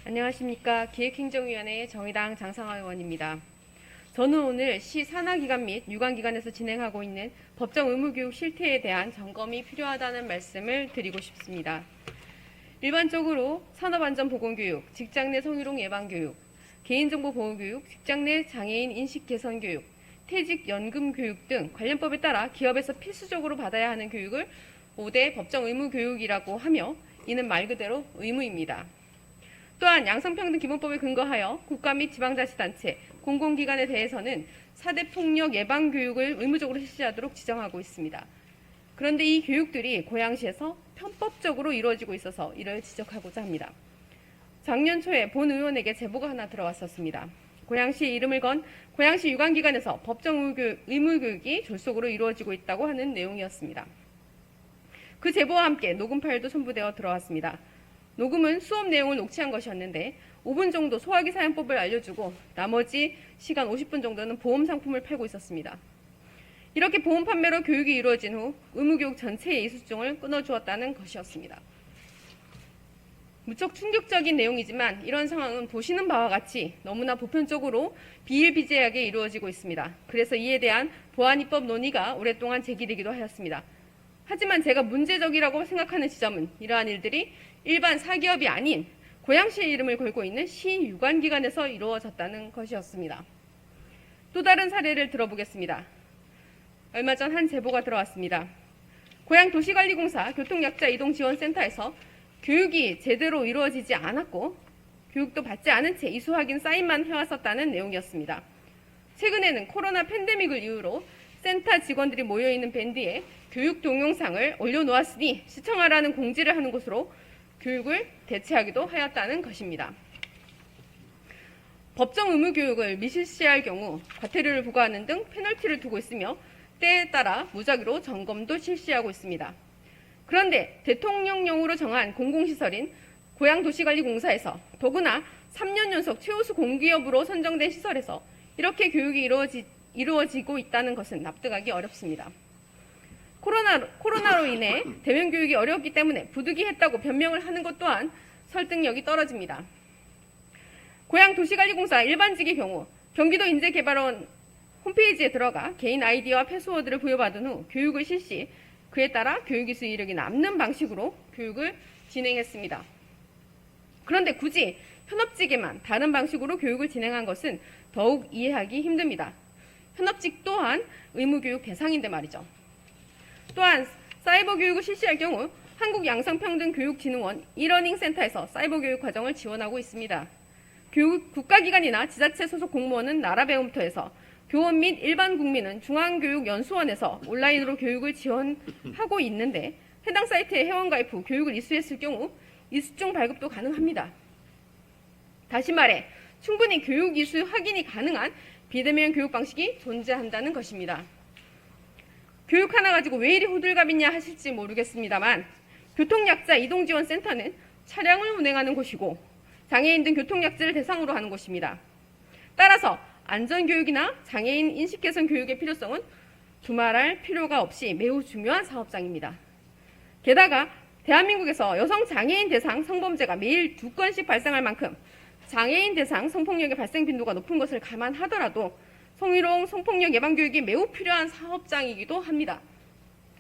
안녕하십니까. 기획행정위원회 정의당 장상화 의원입니다. 저는 오늘 시 산하기관 및 유관기관에서 진행하고 있는 법정 의무교육 실태에 대한 점검이 필요하다는 말씀을 드리고 싶습니다. 일반적으로 산업안전보건교육, 직장 내 성희롱 예방교육, 개인정보보호교육, 직장 내 장애인 인식 개선 교육, 퇴직연금 교육 등 관련법에 따라 기업에서 필수적으로 받아야 하는 교육을 5대 법정 의무교육이라고 하며 이는 말 그대로 의무입니다. 또한 양성평등기본법에 근거하여 국가 및 지방자치단체, 공공기관에 대해서는 4대 폭력 예방 교육을 의무적으로 실시하도록 지정하고 있습니다. 그런데 이 교육들이 고양시에서 편법적으로 이루어지고 있어서 이를 지적하고자 합니다. 작년 초에 본 의원에게 제보가 하나 들어왔었습니다. 고양시의 이름을 건 고양시 유관기관에서 법정 의무교육이 졸속으로 이루어지고 있다고 하는 내용이었습니다. 그 제보와 함께 녹음 파일도 첨부되어 들어왔습니다. 녹음은 수업 내용을 녹취한 것이었는데 5분 정도 소화기 사용법을 알려주고 나머지 시간 50분 정도는 보험 상품을 팔고 있었습니다. 이렇게 보험 판매로 교육이 이루어진 후 의무교육 전체의 이수증을 끊어주었다는 것이었습니다. 무척 충격적인 내용이지만 이런 상황은 보시는 바와 같이 너무나 보편적으로 비일비재하게 이루어지고 있습니다. 그래서 이에 대한 보안입법 논의가 오랫동안 제기되기도 하였습니다. 하지만 제가 문제적이라고 생각하는 지점은 이러한 일들이 일반 사기업이 아닌 고양시의 이름을 걸고 있는 시유관기관에서 이루어졌다는 것이었습니다. 또 다른 사례를 들어보겠습니다. 얼마 전 한 제보가 들어왔습니다. 고양도시관리공사 교통약자 이동지원센터에서 교육이 제대로 이루어지지 않았고 교육도 받지 않은 채 이수 확인 사인만 해왔었다는 내용이었습니다. 최근에는 코로나 팬데믹을 이유로 센터 직원들이 모여있는 밴드에 교육 동영상을 올려놓았으니 시청하라는 공지를 하는 곳으로 교육을 대체하기도 하였다는 것입니다. 법정 의무 교육을 미실시할 경우 과태료를 부과하는 등 페널티를 두고 있으며 때에 따라 무작위로 점검도 실시하고 있습니다. 그런데 대통령령으로 정한 공공시설인 고양도시관리공사에서 더구나 3년 연속 최우수 공기업으로 선정된 시설에서 이렇게 교육이 이루어지고 있다는 것은 납득하기 어렵습니다. 코로나로 인해 대면 교육이 어려웠기 때문에 부득이했다고 변명을 하는 것 또한 설득력이 떨어집니다. 고양도시관리공사 일반직의 경우 경기도 인재개발원 홈페이지에 들어가 개인 아이디와 패스워드를 부여받은 후 교육을 실시, 그에 따라 교육이수 이력이 남는 방식으로 교육을 진행했습니다. 그런데 굳이 현업직에만 다른 방식으로 교육을 진행한 것은 더욱 이해하기 힘듭니다. 현업직 또한 의무교육 대상인데 말이죠. 또한 사이버 교육을 실시할 경우 한국양성평등교육진흥원 이러닝 센터에서 사이버 교육 과정을 지원하고 있습니다. 국가기관이나 지자체 소속 공무원은 나라배움터에서, 교원 및 일반 국민은 중앙교육연수원에서 온라인으로 교육을 지원하고 있는데 해당 사이트에 회원가입 후 교육을 이수했을 경우 이수증 발급도 가능합니다. 다시 말해 충분히 교육 이수 확인이 가능한 비대면 교육 방식이 존재한다는 것입니다. 교육 하나 가지고 왜 이리 호들갑이냐 하실지 모르겠습니다만 교통약자 이동지원센터는 차량을 운행하는 곳이고 장애인 등 교통약자를 대상으로 하는 곳입니다. 따라서 안전교육이나 장애인 인식개선 교육의 필요성은 두말할 필요가 없이 매우 중요한 사업장입니다. 게다가 대한민국에서 여성 장애인 대상 성범죄가 매일 2건씩 발생할 만큼 장애인 대상 성폭력의 발생 빈도가 높은 것을 감안하더라도 성희롱, 성폭력 예방 교육이 매우 필요한 사업장이기도 합니다.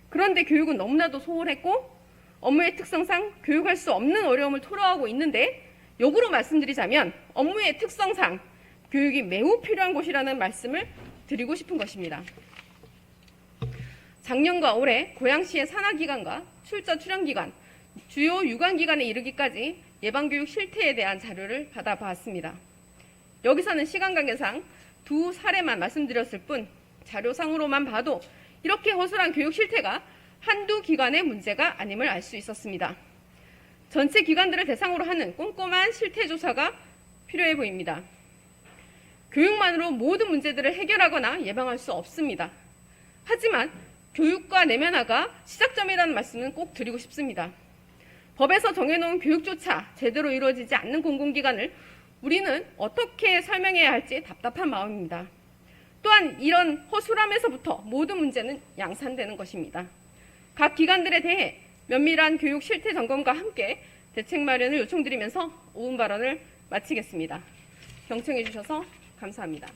그런데 교육은 너무나도 소홀했고 업무의 특성상 교육할 수 없는 어려움을 토로하고 있는데 역으로 말씀드리자면 업무의 특성상 교육이 매우 필요한 곳이라는 말씀을 드리고 싶은 것입니다. 작년과 올해 고양시의 산하기관과 출전기관, 주요 유관기관에 이르기까지 예방교육 실태에 대한 자료를 받아봤습니다. 여기서는 시간 관계상 두 사례만 말씀드렸을 뿐 자료상으로만 봐도 이렇게 허술한 교육 실태가 한두 기관의 문제가 아님을 알 수 있었습니다. 전체 기관들을 대상으로 하는 꼼꼼한 실태 조사가 필요해 보입니다. 교육만으로 모든 문제들을 해결하거나 예방할 수 없습니다. 하지만 교육과 내면화가 시작점이라는 말씀은 꼭 드리고 싶습니다. 법에서 정해놓은 교육조차 제대로 이루어지지 않는 공공기관을 우리는 어떻게 설명해야 할지 답답한 마음입니다. 또한 이런 허술함에서부터 모든 문제는 양산되는 것입니다. 각 기관들에 대해 면밀한 교육 실태 점검과 함께 대책 마련을 요청드리면서 오은 발언을 마치겠습니다. 경청해 주셔서 감사합니다.